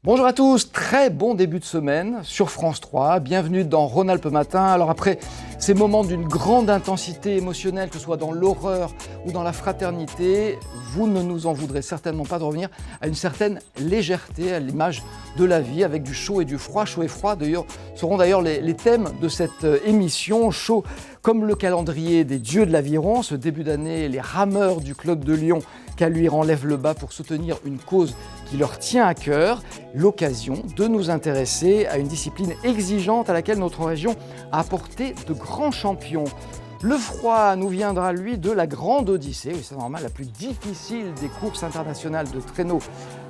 Bonjour à tous, très bon début de semaine sur France 3, bienvenue dans Rhône-Alpes Matin. Alors après ces moments d'une grande intensité émotionnelle, que ce soit dans l'horreur ou dans la fraternité, vous ne nous en voudrez certainement pas de revenir à une certaine légèreté, à l'image de la vie, avec du chaud et du froid. Chaud et froid seront d'ailleurs les thèmes de cette émission. Chaud comme le calendrier des dieux de l'aviron. Ce début d'année, les rameurs du club de Lyon Caluire enlèvent le bas pour soutenir une cause qui leur tient à cœur. L'occasion de nous intéresser à une discipline exigeante à laquelle notre région a apporté de grands champions. Le froid nous viendra, lui, de la Grande Odyssée, oui, c'est normal, la plus difficile des courses internationales de traîneau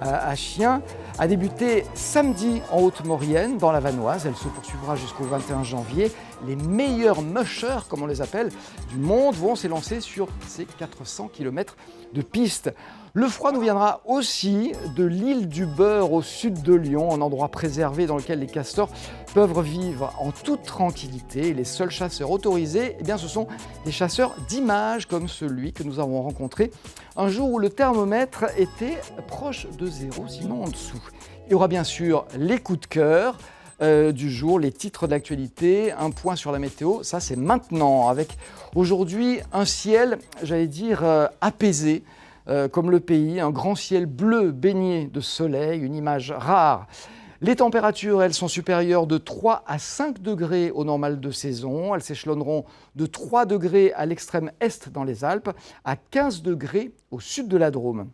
à chiens, a débuté samedi en Haute-Maurienne, dans la Vanoise. Elle se poursuivra jusqu'au 21 janvier. Les meilleurs mushers, comme on les appelle, du monde vont s'élancer sur ces 400 km de piste. Le froid nous viendra aussi de l'île du Beurre au sud de Lyon, un endroit préservé dans lequel les castors peuvent vivre en toute tranquillité. Les seuls chasseurs autorisés, ce sont des chasseurs d'images comme celui que nous avons rencontré un jour où le thermomètre était proche de zéro, sinon en dessous. Il y aura bien sûr les coups de cœur du jour, les titres de l'actualité, un point sur la météo, ça c'est maintenant, avec aujourd'hui un ciel, apaisé, comme le pays, un grand ciel bleu baigné de soleil, une image rare. Les températures, elles, sont supérieures de 3 à 5 degrés au normal de saison. Elles s'échelonneront de 3 degrés à l'extrême est dans les Alpes, à 15 degrés au sud de la Drôme.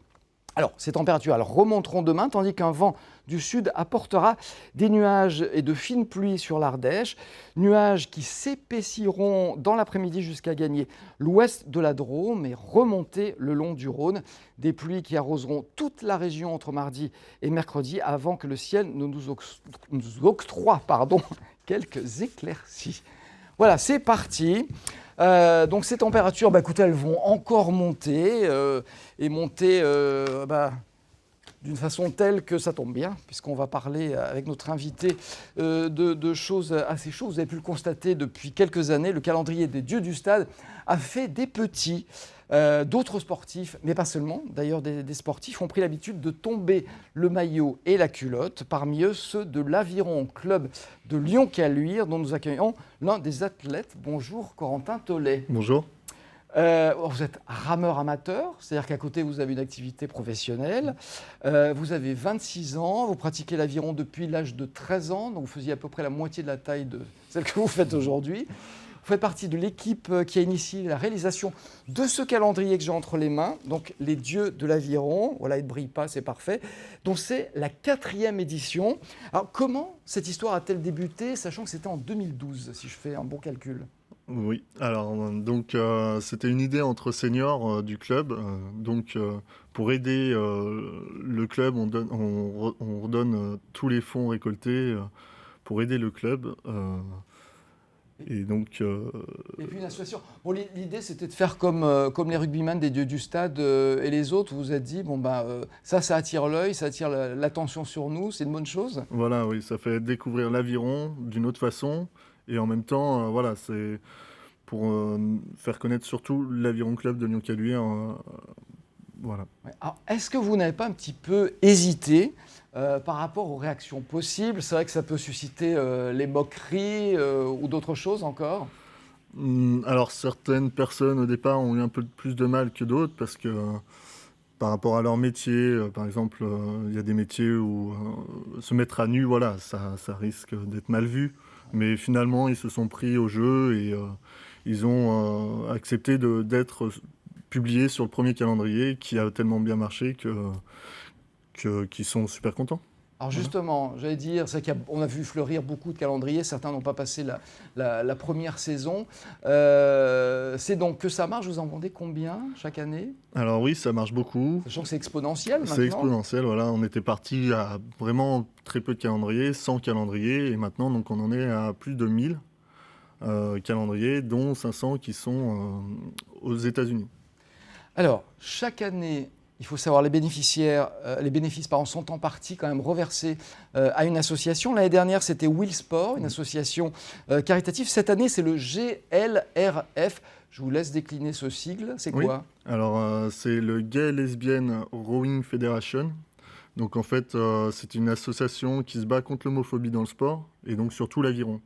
Alors, ces températures, elles remonteront demain, tandis qu'un vent du sud apportera des nuages et de fines pluies sur l'Ardèche, nuages qui s'épaissiront dans l'après-midi jusqu'à gagner l'ouest de la Drôme et remonter le long du Rhône. Des pluies qui arroseront toute la région entre mardi et mercredi avant que le ciel ne nous octroie quelques éclaircies. Voilà, c'est parti. Donc ces températures, elles vont encore monter et monter d'une façon telle que ça tombe bien, puisqu'on va parler avec notre invité de choses assez chaudes. Vous avez pu le constater depuis quelques années, le calendrier des dieux du stade a fait des petits. D'autres sportifs, mais pas seulement, d'ailleurs des sportifs, ont pris l'habitude de tomber le maillot et la culotte, parmi eux ceux de l'Aviron Club de Lyon-Caluire, dont nous accueillons l'un des athlètes. Bonjour Corentin Tollet. Bonjour. Vous êtes rameur amateur, c'est-à-dire qu'à côté vous avez une activité professionnelle, vous avez 26 ans, vous pratiquez l'aviron depuis l'âge de 13 ans, donc vous faisiez à peu près la moitié de la taille de celle que vous faites aujourd'hui. Vous faites partie de l'équipe qui a initié la réalisation de ce calendrier que j'ai entre les mains, donc les dieux de l'aviron, voilà, il ne brille pas, c'est parfait, donc c'est la 4e édition. Alors comment cette histoire a-t-elle débuté, sachant que c'était en 2012, si je fais un bon calcul ? Oui, alors c'était une idée entre seniors du club. Pour aider le club, on redonne tous les fonds récoltés pour aider le club. Et puis une association. Bon, l'idée, c'était de faire comme les rugbyman des dieux du stade et les autres. Vous vous êtes dit, ça attire l'œil, ça attire l'attention sur nous, c'est une bonne chose. Voilà, oui, ça fait découvrir l'aviron d'une autre façon. Et en même temps, c'est pour faire connaître surtout l'Aviron Club de Lyon-Caluire. Voilà. Alors, est-ce que vous n'avez pas un petit peu hésité par rapport aux réactions possibles ? C'est vrai que ça peut susciter les moqueries ou d'autres choses encore. Alors, certaines personnes au départ ont eu un peu plus de mal que d'autres parce que par rapport à leur métier, par exemple, il y a des métiers où se mettre à nu, ça risque d'être mal vu. Mais finalement, ils se sont pris au jeu et ils ont accepté d'être publiés sur le premier calendrier qui a tellement bien marché qu'ils sont super contents. Alors justement, j'allais dire, c'est qu'on a vu fleurir beaucoup de calendriers, certains n'ont pas passé la première saison. C'est donc que ça marche, vous en vendez combien chaque année ? Alors oui, ça marche beaucoup. Sachant que c'est exponentiel maintenant. C'est exponentiel, voilà. On était parti à vraiment très peu de calendriers, 100 calendriers, et maintenant donc, on en est à plus de 1000 calendriers, dont 500 qui sont aux États-Unis. Alors, chaque année, il faut savoir, les bénéfices sont en partie quand même reversés à une association. L'année dernière, c'était Will Sport, une association caritative. Cette année, c'est le GLRF. Je vous laisse décliner ce sigle. C'est quoi ? Alors, c'est le Gay Lesbian Rowing Federation. Donc en fait, c'est une association qui se bat contre l'homophobie dans le sport, et donc surtout l'aviron.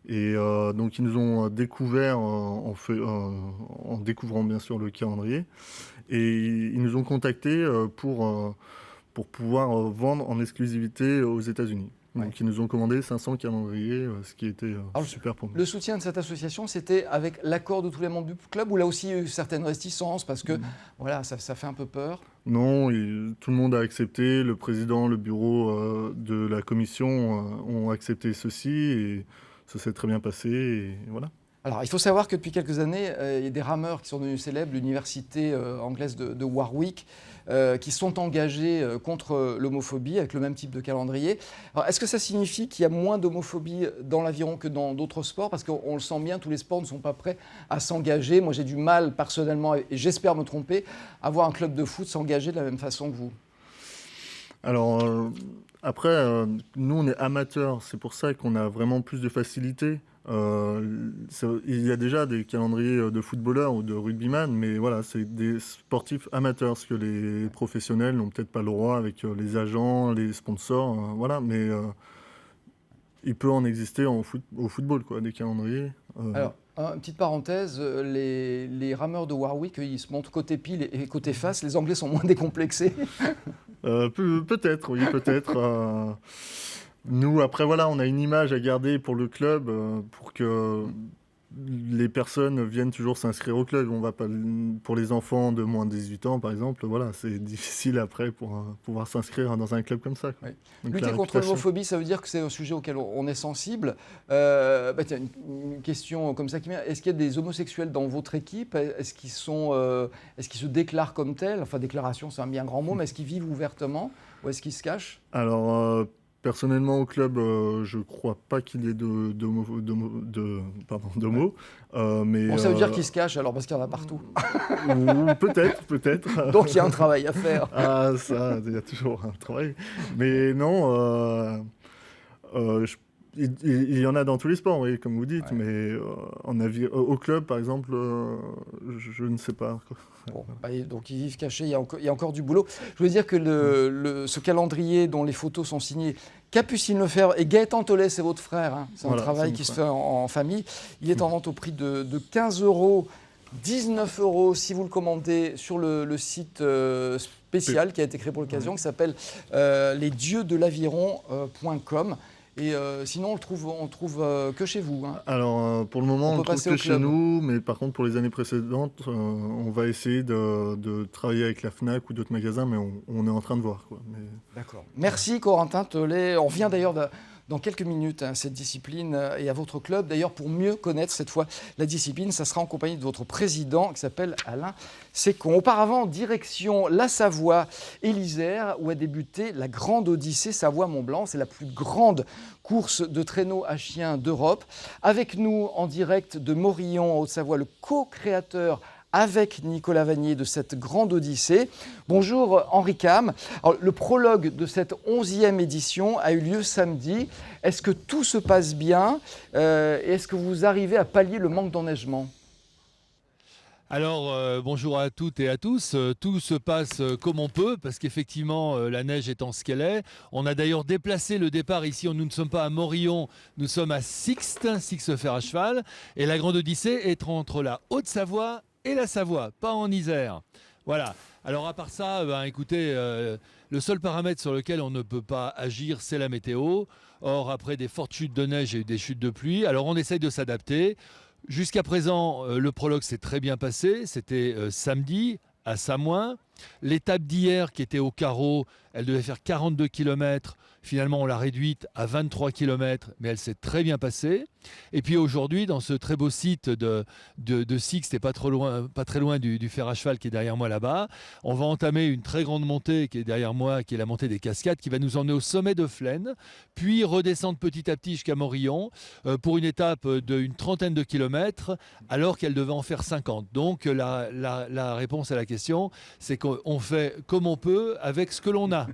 Et donc ils nous ont découvert en découvrant bien sûr le calendrier, et ils nous ont contactés pour pouvoir vendre en exclusivité aux États-Unis. Donc Ouais. ils nous ont commandé 500 calendriers, ce qui était Alors, super pour nous. le soutien de cette association, c'était avec l'accord de tous les membres du club ou là aussi il y a eu certaines réticences parce que voilà, ça fait un peu peur? Non, tout le monde a accepté, le président, le bureau de la commission ont accepté ceci, et ça s'est très bien passé, et voilà. Alors, il faut savoir que depuis quelques années, il y a des rameurs qui sont devenus célèbres, l'université anglaise de Warwick, qui sont engagés contre l'homophobie avec le même type de calendrier. Alors, est-ce que ça signifie qu'il y a moins d'homophobie dans l'aviron que dans d'autres sports? Parce qu'on le sent bien, tous les sports ne sont pas prêts à s'engager. Moi, j'ai du mal personnellement, et j'espère me tromper, à voir un club de foot s'engager de la même façon que vous. Alors, après, nous, on est amateurs, c'est pour ça qu'on a vraiment plus de facilité. Il y a déjà des calendriers de footballeurs ou de rugbyman, mais voilà, c'est des sportifs amateurs, parce que les professionnels n'ont peut-être pas le droit avec les agents, les sponsors, voilà, mais il peut en exister au football, quoi, des calendriers. Alors, une petite parenthèse, les rameurs de Warwick, ils se montrent côté pile et côté face. Les Anglais sont moins décomplexés. Peut-être, oui, peut-être. Nous, après, voilà, on a une image à garder pour le club, pour que les personnes viennent toujours s'inscrire au club. On va pas, pour les enfants de moins de 18 ans, par exemple, voilà, c'est difficile après pour pouvoir s'inscrire dans un club comme ça, quoi. Oui. Donc, Lutter la contre réputation. l'homophobie, ça veut dire que c'est un sujet auquel on est sensible. Tiens, une question comme ça qui vient. Est-ce qu'il y a des homosexuels dans votre équipe? Est-ce qu'ils se déclarent comme tels? Enfin, déclaration, c'est un bien grand mot, mais est-ce qu'ils vivent ouvertement ou est-ce qu'ils se cachent? Alors, personnellement, au club, je crois pas qu'il y ait d'homo, mais Bon, ça veut dire qu'ils se cachent alors parce qu'il y en a partout. ou peut-être. Donc il y a un travail à faire. Ah, ça, il y a toujours un travail. Mais non, il y en a dans tous les sports, oui, comme vous dites, Ouais. mais au club, par exemple, je ne sais pas, quoi. Bon, donc ils vivent cachés, il y a encore du boulot. Je voulais dire que ce calendrier dont les photos sont signées, Capucine Lefebvre et Gaëtan Tollet, c'est votre frère, hein. C'est un Voilà, travail c'est qui mon se frère. fait en famille. Il est en vente au prix de 15 euros, 19 euros si vous le commandez sur le site spécial qui a été créé pour l'occasion, qui s'appelle lesdieuxdelaviron.com. Et sinon, on le trouve que chez vous, hein. Alors, pour le moment, On on peut le trouve passer que au chez club. nous, mais par contre, pour les années précédentes, on va essayer de travailler avec la Fnac ou d'autres magasins, mais on est en train de voir, quoi. Mais D'accord. Merci Corentin Tollet. On revient d'ailleurs dans quelques minutes à cette discipline et à votre club. D'ailleurs, pour mieux connaître cette fois la discipline, ça sera en compagnie de votre président qui s'appelle Alain Sécon. Auparavant, direction la Savoie et l'Isère où a débuté la Grande Odyssée Savoie-Mont-Blanc. C'est la plus grande course de traîneau à chiens d'Europe. Avec nous en direct de Morillon, en Haute-Savoie, le co-créateur avec Nicolas Vanier de cette Grande Odyssée. Bonjour Henri Cam. Alors, le prologue de cette 11e édition a eu lieu samedi. Est-ce que tout se passe bien et est-ce que vous arrivez à pallier le manque d'enneigement? Alors, bonjour à toutes et à tous. Tout se passe comme on peut, parce qu'effectivement, la neige étant ce qu'elle est. On a d'ailleurs déplacé le départ ici. Nous ne sommes pas à Morillon, nous sommes à Sixte fer à cheval. Et la Grande Odyssée est entre la Haute-Savoie et la Savoie, pas en Isère. Voilà. Alors, à part ça, écoutez, le seul paramètre sur lequel on ne peut pas agir, c'est la météo. Or, après des fortes chutes de neige et des chutes de pluie, alors on essaye de s'adapter. Jusqu'à présent, le prologue s'est très bien passé. C'était samedi à Samoin. L'étape d'hier qui était au carreau, elle devait faire 42 km. Finalement, on l'a réduite à 23 km, mais elle s'est très bien passée. Et puis aujourd'hui, dans ce très beau site de Sixte, et pas très loin du fer à cheval qui est derrière moi là-bas, on va entamer une très grande montée qui est derrière moi, qui est la montée des Cascades, qui va nous emmener au sommet de Flaine, puis redescendre petit à petit jusqu'à Morillon pour une étape d'une trentaine de kilomètres, alors qu'elle devait en faire 50. Donc la réponse à la question, c'est qu'on fait comme on peut avec ce que l'on a.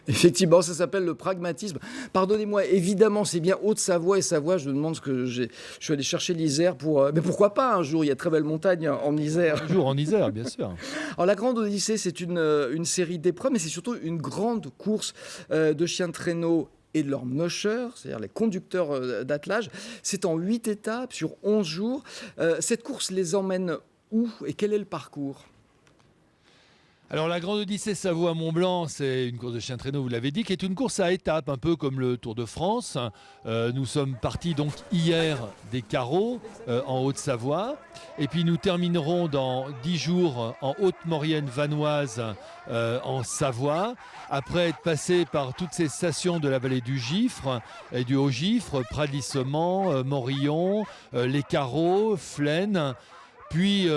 Effectivement, ça s'appelle le pragmatisme. Pardonnez-moi, évidemment, c'est bien Haute-Savoie et Savoie. Je me demande ce que j'ai. Je suis allé chercher l'Isère pour. Mais pourquoi pas un jour? Il y a de très belles montagnes en Isère. Un jour en Isère, bien sûr. Alors, la Grande Odyssée, c'est une série d'épreuves, mais c'est surtout une grande course de chiens de traîneau et de leurs mushers, c'est-à-dire les conducteurs d'attelage. C'est en 8 étapes sur 11 jours. Cette course les emmène où et quel est le parcours? Alors la Grande Odyssée Savoie-Mont-Blanc, c'est une course de chien traîneau, vous l'avez dit, qui est une course à étapes, un peu comme le Tour de France. Nous sommes partis donc hier des Carreaux en Haute-Savoie. Et puis nous terminerons dans 10 jours en Haute-Maurienne vanoise en Savoie. Après être passé par toutes ces stations de la vallée du Gifre et du Haut-Gifre, Pradissement, Morillon, les Carreaux, Flaine. Puis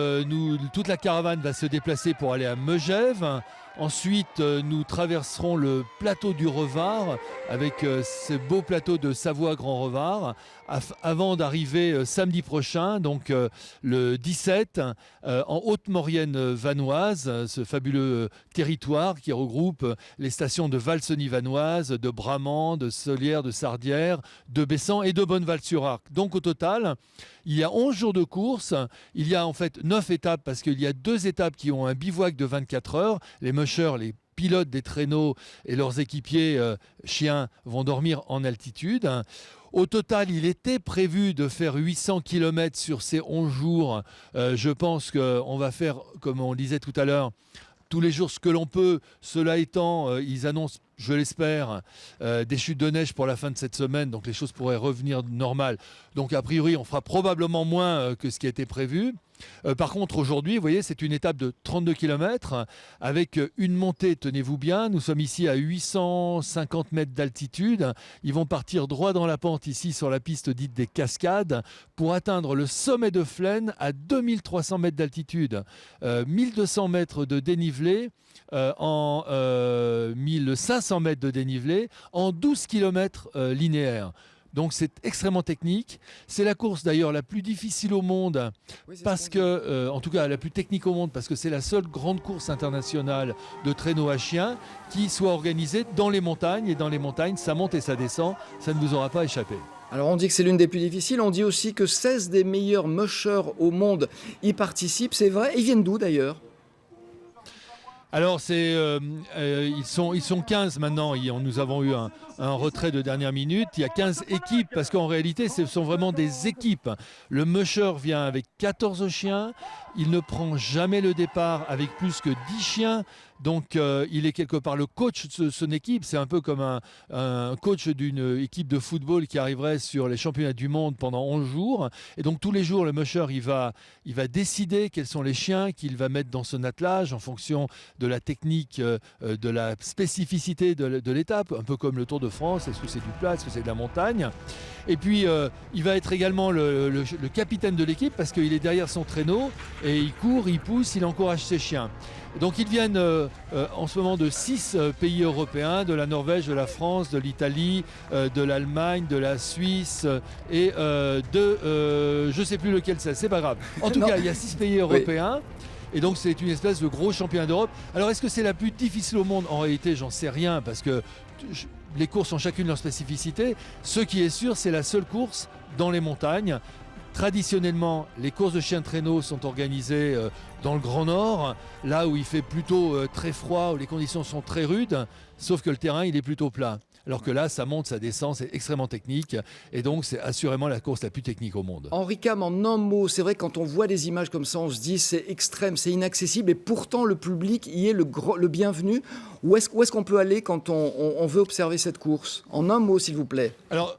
toute la caravane va se déplacer pour aller à Megève. Ensuite, nous traverserons le plateau du Revard avec ce beau plateau de Savoie-Grand Revard avant d'arriver samedi prochain, donc le 17, en Haute-Maurienne vanoise, ce fabuleux territoire qui regroupe les stations de Valseny-Vanoise, de Bramant, de Solières, de Sardières, de Bessan et de Bonneval-sur-Arc. Donc au total, il y a 11 jours de course, il y a en fait 9 étapes parce qu'il y a 2 étapes qui ont un bivouac de 24 heures. Les mushers, les pilotes des traîneaux et leurs équipiers chiens vont dormir en altitude. Au total, il était prévu de faire 800 km sur ces 11 jours. Je pense qu'on va faire, comme on disait tout à l'heure, tous les jours ce que l'on peut. Cela étant, ils annoncent, je l'espère, des chutes de neige pour la fin de cette semaine, donc les choses pourraient revenir normales. Donc a priori, on fera probablement moins que ce qui était prévu. Par contre, aujourd'hui, vous voyez, c'est une étape de 32 km avec une montée, tenez-vous bien, nous sommes ici à 850 mètres d'altitude. Ils vont partir droit dans la pente ici sur la piste dite des Cascades pour atteindre le sommet de Flaine à 2300 mètres d'altitude, 1200 mètres de dénivelé. En 1500 mètres de dénivelé en 12 km linéaires. Donc c'est extrêmement technique. C'est la course d'ailleurs la plus difficile au monde, parce que, en tout cas la plus technique au monde, parce que c'est la seule grande course internationale de traîneau à chiens qui soit organisée dans les montagnes. Et dans les montagnes, ça monte et ça descend. Ça ne vous aura pas échappé. Alors on dit que c'est l'une des plus difficiles, on dit aussi que 16 des meilleurs mushers au monde y participent, c'est vrai. Ils viennent d'où d'ailleurs? Alors ils sont 15 maintenant, nous avons eu un retrait de dernière minute, il y a 15 équipes parce qu'en réalité ce sont vraiment des équipes. Le musher vient avec 14 chiens, il ne prend jamais le départ avec plus que 10 chiens. Donc il est quelque part le coach de son équipe. C'est un peu comme un coach d'une équipe de football qui arriverait sur les championnats du monde pendant 11 jours. Et donc tous les jours, le musher, il va décider quels sont les chiens qu'il va mettre dans son attelage en fonction de la technique, de la spécificité de l'étape. Un peu comme le Tour de France. Est-ce que c'est du plat? Est-ce que c'est de la montagne? Et puis il va être également le capitaine de l'équipe parce qu'il est derrière son traîneau et il court, il pousse, il encourage ses chiens. Donc ils viennent en ce moment de 6 pays européens, de la Norvège, de la France, de l'Italie, de l'Allemagne, de la Suisse et je ne sais plus lequel c'est pas grave. En tout cas, il y a 6 pays européens. Oui. Et donc c'est une espèce de gros championnat d'Europe. Alors est-ce que c'est la plus difficile au monde? En réalité, j'en sais rien parce que les courses ont chacune leur spécificité. Ce qui est sûr, c'est la seule course dans les montagnes. Traditionnellement, les courses de chiens de traîneau sont organisées dans le Grand Nord, là où il fait plutôt très froid, où les conditions sont très rudes, sauf que le terrain il est plutôt plat. Alors que là, ça monte, ça descend, c'est extrêmement technique. Et donc, c'est assurément la course la plus technique au monde. Henri Cam, en un mot, c'est vrai que quand on voit des images comme ça, on se dit c'est extrême, c'est inaccessible. Et pourtant, le public y est le bienvenu. Où est-ce qu'on peut aller quand on veut observer cette course? En un mot, s'il vous plaît. Alors,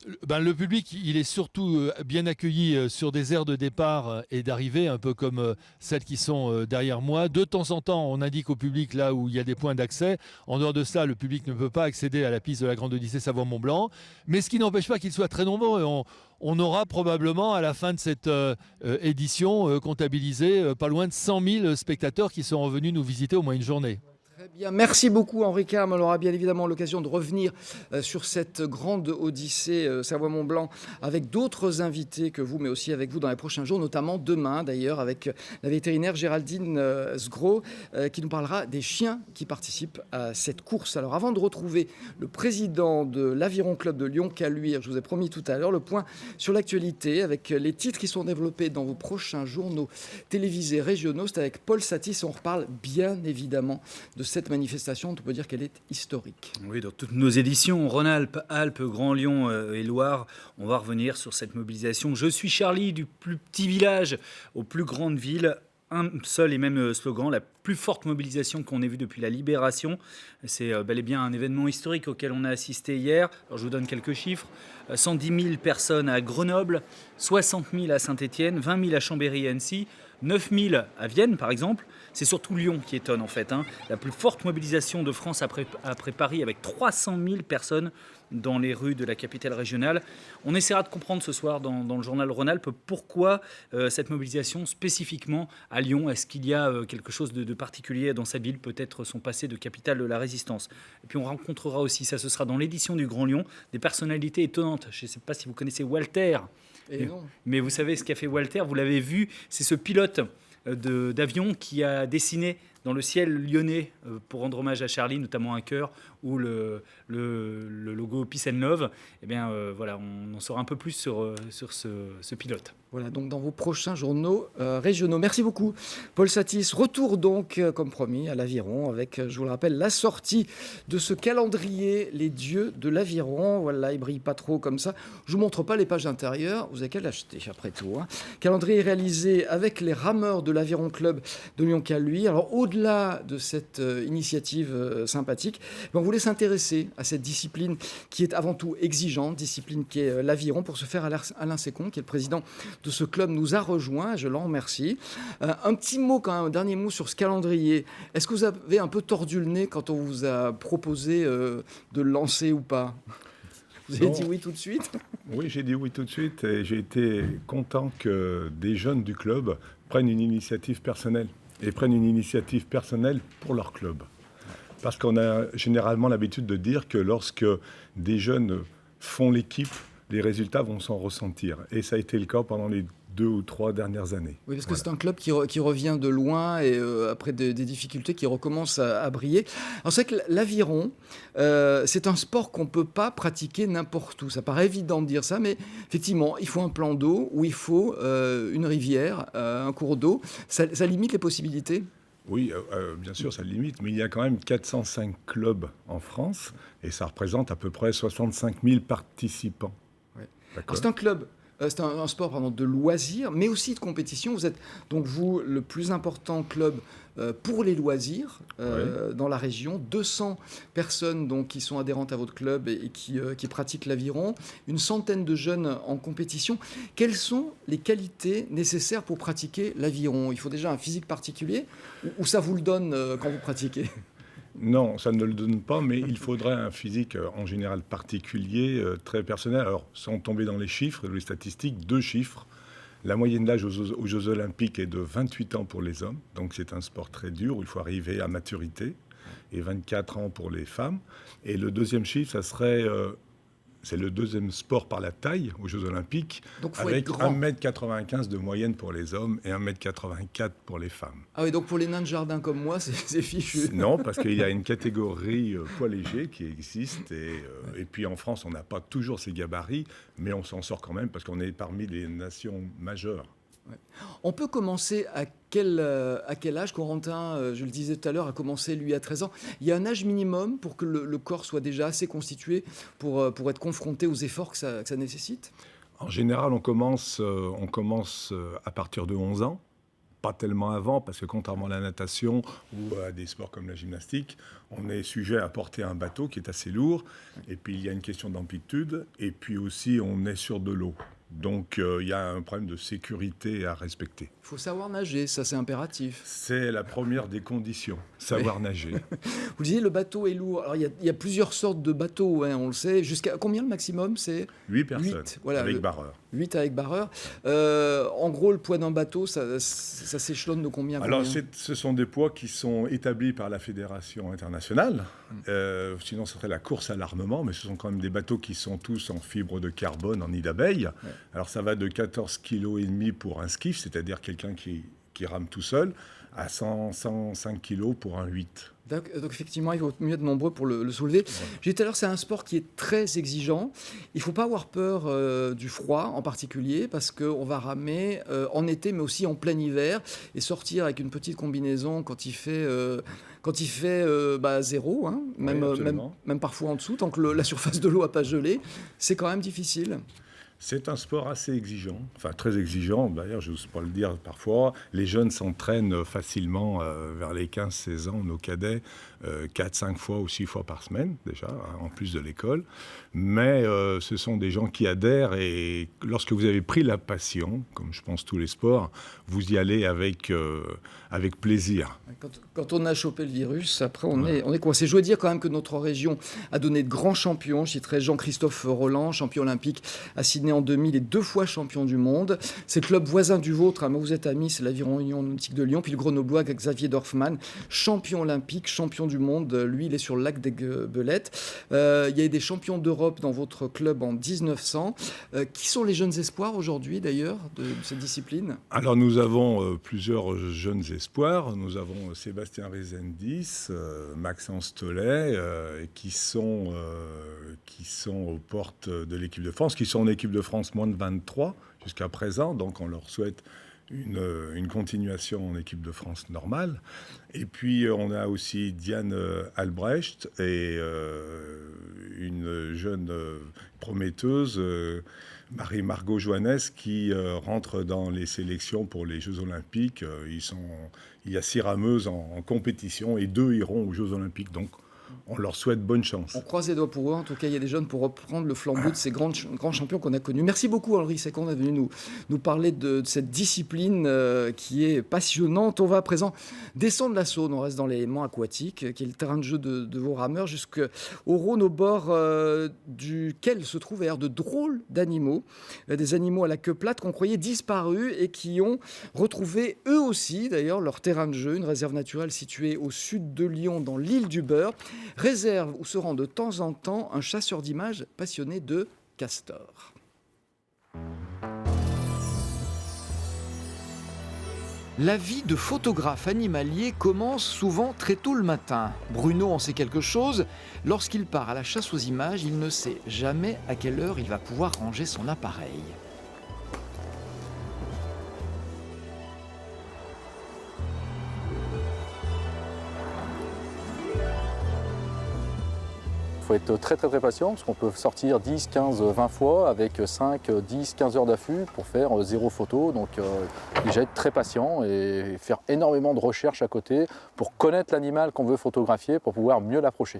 le public, il est surtout bien accueilli sur des aires de départ et d'arrivée, un peu comme celles qui sont derrière moi. De temps en temps, on indique au public là où il y a des points d'accès. En dehors de ça, le public ne peut pas accéder à la piste de la Grande Odyssée Savoie-Mont-Blanc. Mais ce qui n'empêche pas qu'ils soient très nombreux. On aura probablement, à la fin de cette édition, comptabilisé pas loin de 100 000 spectateurs qui sont revenus nous visiter au moins une journée. Très bien, merci beaucoup Henri Carme. On aura bien évidemment l'occasion de revenir sur cette grande odyssée Savoie-Mont-Blanc avec d'autres invités que vous, mais aussi avec vous dans les prochains jours, notamment demain d'ailleurs avec la vétérinaire Géraldine Sgro qui nous parlera des chiens qui participent à cette course. Alors avant de retrouver le président de l'Aviron Club de Lyon-Caluire, je vous ai promis tout à l'heure le point sur l'actualité avec les titres qui sont développés dans vos prochains journaux télévisés régionaux. C'est avec Paul Satis, on reparle bien évidemment de cette manifestation, on peut dire qu'elle est historique. Oui, dans toutes nos éditions, Rhône-Alpes, Alpes, Grand Lyon et Loire, on va revenir sur cette mobilisation. Je suis Charlie, du plus petit village aux plus grandes villes. Un seul et même slogan, la plus forte mobilisation qu'on ait vue depuis la Libération. C'est bel et bien un événement historique auquel on a assisté hier. Alors, je vous donne quelques chiffres. 110 000 personnes à Grenoble, 60 000 à Saint-Étienne, 20 000 à Chambéry et Annecy, 9 000 à Vienne par exemple. C'est surtout Lyon qui étonne en fait. La plus forte mobilisation de France après Paris avec 300 000 personnes dans les rues de la capitale régionale. On essaiera de comprendre ce soir dans le journal Rhône-Alpes pourquoi cette mobilisation spécifiquement à Lyon. Est-ce qu'il y a quelque chose de particulier dans cette ville, peut-être son passé de capitale de la résistance. Et puis on rencontrera aussi, ça ce sera dans l'édition du Grand Lyon, des personnalités étonnantes. Je ne sais pas si vous connaissez Walter. Mais vous savez ce qu'a fait Walter, vous l'avez vu, c'est ce pilote d'avion qui a dessiné dans le ciel lyonnais pour rendre hommage à Charlie, notamment un cœur ou le logo Peace and Love. Eh bien, voilà, on en saura un peu plus sur ce pilote. Voilà, donc dans vos prochains journaux régionaux. Merci beaucoup, Paul Satis. Retour donc, comme promis, à l'Aviron avec, je vous le rappelle, la sortie de ce calendrier, les dieux de l'Aviron. Voilà, il brille pas trop comme ça. Je vous montre pas les pages intérieures, vous avez qu'à l'acheter après tout. Calendrier réalisé avec les rameurs de l'Aviron Club de Lyon-Caluire. Alors, au-delà de cette initiative sympathique, on voulait s'intéresser à cette discipline qui est avant tout exigeante, discipline qui est l'Aviron. Pour ce faire, Alain Sécon, qui est le président de ce club, nous a rejoint. Je l'en remercie. Un petit mot quand même, un dernier mot sur ce calendrier. Est-ce que vous avez un peu tordu le nez quand on vous a proposé de le lancer ou pas ? Vous avez dit oui tout de suite ? Oui, j'ai dit oui tout de suite et j'ai été content que des jeunes du club prennent une initiative personnelle et prennent une initiative personnelle pour leur club. Parce qu'on a généralement l'habitude de dire que lorsque des jeunes font l'équipe, les résultats vont s'en ressentir. Et ça a été le cas pendant les 2 ou 3 dernières années. Oui, parce que c'est un club qui revient de loin et après des difficultés qui recommence à briller. Alors c'est vrai que l'aviron, c'est un sport qu'on ne peut pas pratiquer n'importe où. Ça paraît évident de dire ça, mais effectivement, il faut un plan d'eau ou il faut une rivière, un cours d'eau. Ça limite les possibilités ? Oui, bien sûr, ça limite, mais il y a quand même 405 clubs en France et ça représente à peu près 65 000 participants. Ouais. Alors c'est un club, c'est un sport pardon, de loisirs, mais aussi de compétition. Vous êtes donc vous le plus important club pour les loisirs dans la région. 200 personnes donc, qui sont adhérentes à votre club et qui pratiquent l'aviron. Une centaine de jeunes en compétition. Quelles sont les qualités nécessaires pour pratiquer l'aviron ? Il faut déjà un physique particulier ou ça vous le donne quand vous pratiquez ? Non, ça ne le donne pas, mais il faudrait un physique en général particulier, très personnel. Alors, sans tomber dans les chiffres, les statistiques, 2 chiffres. La moyenne d'âge aux Jeux Olympiques est de 28 ans pour les hommes, donc c'est un sport très dur où il faut arriver à maturité, et 24 ans pour les femmes. Et le deuxième chiffre, ça serait... c'est le deuxième sport par la taille aux Jeux Olympiques, avec 1,95 m de moyenne pour les hommes et 1,84 m pour les femmes. Ah oui, donc pour les nains de jardin comme moi, c'est fichu. Non, parce qu'il y a une catégorie poids léger qui existe. Et puis en France, on n'a pas toujours ces gabarits, mais on s'en sort quand même parce qu'on est parmi les nations majeures. Ouais. On peut commencer à quel âge ? Corentin, je le disais tout à l'heure, a commencé lui à 13 ans. Il y a un âge minimum pour que le corps soit déjà assez constitué pour être confronté aux efforts que ça nécessite ? En général, on commence à partir de 11 ans. Pas tellement avant, parce que contrairement à la natation ou à des sports comme la gymnastique, on est sujet à porter un bateau qui est assez lourd. Et puis, il y a une question d'amplitude. Et puis aussi, on est sur de l'eau. Donc, il y a un problème de sécurité à respecter. Il faut savoir nager, ça c'est impératif. C'est la première des conditions, savoir nager. Vous disiez, le bateau est lourd. Alors, il y a plusieurs sortes de bateaux, on le sait. Jusqu'à combien le maximum ? C'est 8 personnes, voilà, avec barreur. 8 avec barreur. En gros, le poids d'un bateau, ça s'échelonne de combien? Alors, ce sont des poids qui sont établis par la Fédération internationale. Sinon, ce serait la course à l'armement, mais ce sont quand même des bateaux qui sont tous en fibre de carbone, en nid d'abeille. Ouais. Alors, ça va de 14,5 kg pour un skiff, c'est-à-dire quelqu'un qui rame tout seul, à 105 kg pour un 8. Donc effectivement, il vaut mieux être nombreux pour le soulever. Ouais. J'ai dit tout à l'heure, c'est un sport qui est très exigeant. Il ne faut pas avoir peur du froid en particulier, parce qu'on va ramer en été, mais aussi en plein hiver, et sortir avec une petite combinaison quand il fait 0, hein, même parfois en dessous, tant que la surface de l'eau n'a pas gelé, c'est quand même difficile. C'est un sport assez exigeant, enfin très exigeant. D'ailleurs, je n'ose pas le dire parfois. Les jeunes s'entraînent facilement vers les 15-16 ans, nos cadets, 4-5 fois ou 6 fois par semaine déjà, en plus de l'école. Mais ce sont des gens qui adhèrent et lorsque vous avez pris la passion, comme je pense tous les sports, vous y allez avec plaisir. Quand on a chopé le virus, après on est coincé. Je dois dire quand même que notre région a donné de grands champions. Je citerai Jean-Christophe Rolland, champion olympique à Sydney en 2000 et 2 fois champion du monde. C'est le club voisin du vôtre, mais vous êtes amis, c'est l'Aviron Union Nautique de Lyon. Puis le Grenoblois Xavier Dorfman, champion olympique, champion du monde. Lui, il est sur le lac des Belettes. Il y a eu des champions d'Europe dans votre club en 1900. Qui sont les jeunes espoirs aujourd'hui d'ailleurs de cette discipline? Alors nous avons plusieurs jeunes espoirs. Nous avons Sébastien Rezendis, Maxence Tollet, qui sont aux portes de l'équipe de France, qui sont en équipe de France moins de 23 jusqu'à présent. Donc on leur souhaite une continuation en équipe de France normale. Et puis on a aussi Diane Albrecht et une jeune prometteuse, Marie-Margot Joannes, qui rentre dans les sélections pour les Jeux Olympiques. Il y a 6 rameuses en compétition et 2 iront aux Jeux Olympiques. Donc on leur souhaite bonne chance. On croise les doigts pour eux. En tout cas, il y a des jeunes pour reprendre le flambeau de ces grands champions qu'on a connus. Merci beaucoup, Henri Second, d'être venu nous parler de cette discipline qui est passionnante. On va à présent descendre la Saône. On reste dans l'élément aquatique, qui est le terrain de jeu de vos rameurs, jusqu'au Rhône, au bord duquel se trouvent d'ailleurs de drôles d'animaux. Des animaux à la queue plate qu'on croyait disparus et qui ont retrouvé eux aussi, d'ailleurs, leur terrain de jeu. Une réserve naturelle située au sud de Lyon, dans l'île du Beurre. Réserve où se rend de temps en temps un chasseur d'images passionné de castors. La vie de photographe animalier commence souvent très tôt le matin. Bruno en sait quelque chose. Lorsqu'il part à la chasse aux images, il ne sait jamais à quelle heure il va pouvoir ranger son appareil. Il faut être très patient parce qu'on peut sortir 10, 15, 20 fois avec 5, 10, 15 heures d'affût pour faire 0 photo. Donc déjà être très patient et faire énormément de recherches à côté pour connaître l'animal qu'on veut photographier pour pouvoir mieux l'approcher.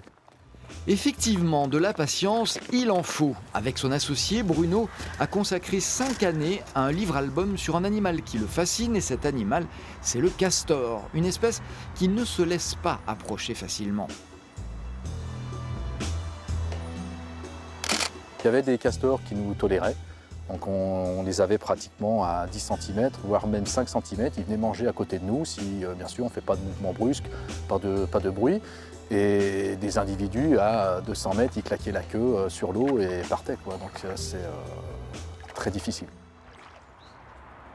Effectivement, de la patience, il en faut. Avec son associé, Bruno a consacré 5 années à un livre-album sur un animal qui le fascine, et cet animal, c'est le castor, une espèce qui ne se laisse pas approcher facilement. Il y avait des castors qui nous toléraient, donc on les avait pratiquement à 10 cm, voire même 5 cm. Ils venaient manger à côté de nous si, bien sûr, on ne fait pas de mouvement brusque, pas de bruit. Et des individus à 200 mètres, ils claquaient la queue sur l'eau et partaient, quoi. Donc c'est très difficile.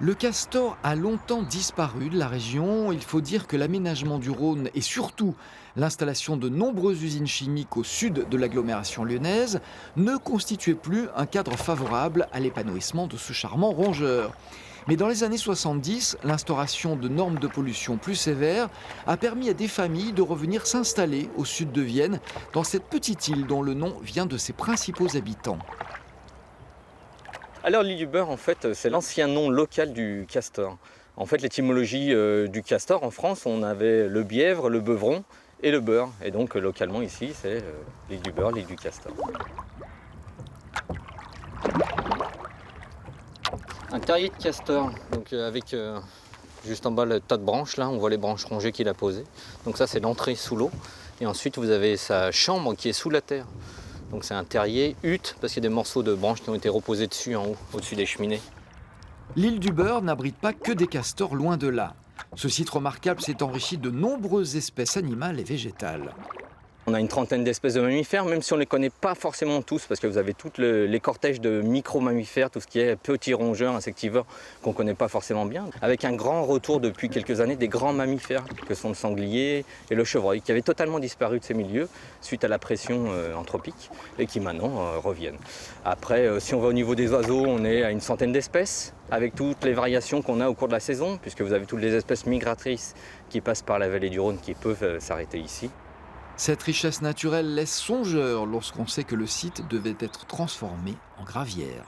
Le castor a longtemps disparu de la région. Il faut dire que l'aménagement du Rhône et surtout l'installation de nombreuses usines chimiques au sud de l'agglomération lyonnaise ne constituaient plus un cadre favorable à l'épanouissement de ce charmant rongeur. Mais dans les années 70, l'instauration de normes de pollution plus sévères a permis à des familles de revenir s'installer au sud de Vienne, dans cette petite île dont le nom vient de ses principaux habitants. Alors l'île du Beurre, en fait, c'est l'ancien nom local du castor. En fait, l'étymologie du castor, en France, on avait le bièvre, le beuvron et le beurre. Et donc, localement, ici, c'est l'île du Beurre, l'île du castor. Un terrier de castor, donc avec juste en bas le tas de branches, là, on voit les branches rongées qu'il a posées. Donc ça, c'est l'entrée sous l'eau. Et ensuite, vous avez sa chambre qui est sous la terre. Donc c'est un terrier hutte parce qu'il y a des morceaux de branches qui ont été reposés dessus en haut, au-dessus des cheminées. L'île du Beurre n'abrite pas que des castors, loin de là. Ce site remarquable s'est enrichi de nombreuses espèces animales et végétales. On a une trentaine d'espèces de mammifères, même si on ne les connaît pas forcément tous, parce que vous avez tout les cortèges de micro-mammifères, tout ce qui est petits rongeurs, insectivores, qu'on ne connaît pas forcément bien. Avec un grand retour depuis quelques années des grands mammifères, que sont le sanglier et le chevreuil, qui avaient totalement disparu de ces milieux suite à la pression anthropique, et qui maintenant reviennent. Après, si on va au niveau des oiseaux, on est à une centaine d'espèces, avec toutes les variations qu'on a au cours de la saison, puisque vous avez toutes les espèces migratrices qui passent par la vallée du Rhône, qui peuvent s'arrêter ici. Cette richesse naturelle laisse songeur lorsqu'on sait que le site devait être transformé en gravière.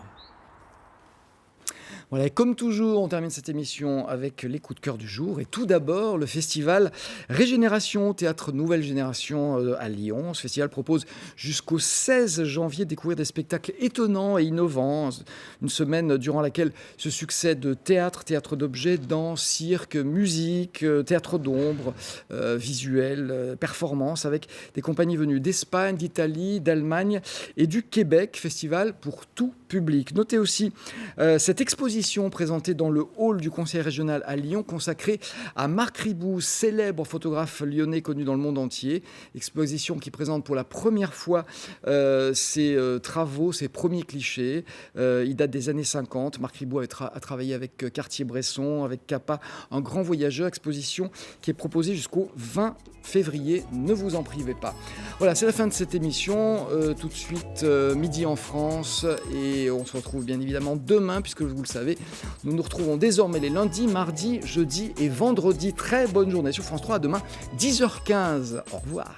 Voilà, et comme toujours, on termine cette émission avec les coups de cœur du jour. Et tout d'abord, le festival Régénération, théâtre Nouvelle Génération à Lyon. Ce festival propose jusqu'au 16 janvier de découvrir des spectacles étonnants et innovants. Une semaine durant laquelle se succèdent théâtre d'objets, danse, cirque, musique, théâtre d'ombre, visuel, performance, avec des compagnies venues d'Espagne, d'Italie, d'Allemagne et du Québec. Festival pour tout public. Notez aussi cette exposition présentée dans le hall du Conseil régional à Lyon, consacrée à Marc Ribou, célèbre photographe lyonnais connu dans le monde entier. Exposition qui présente pour la première fois ses travaux, ses premiers clichés. Il date des années 50. Marc Ribou a travaillé avec Cartier-Bresson, avec Capa, un grand voyageur. Exposition qui est proposée jusqu'au 20 février. Ne vous en privez pas. Voilà, c'est la fin de cette émission. Tout de suite, midi en France. Et on se retrouve bien évidemment demain, puisque vous le savez, nous nous retrouvons désormais les lundis, mardis, jeudis et vendredis. Très bonne journée sur France 3. À demain, 10h15. Au revoir.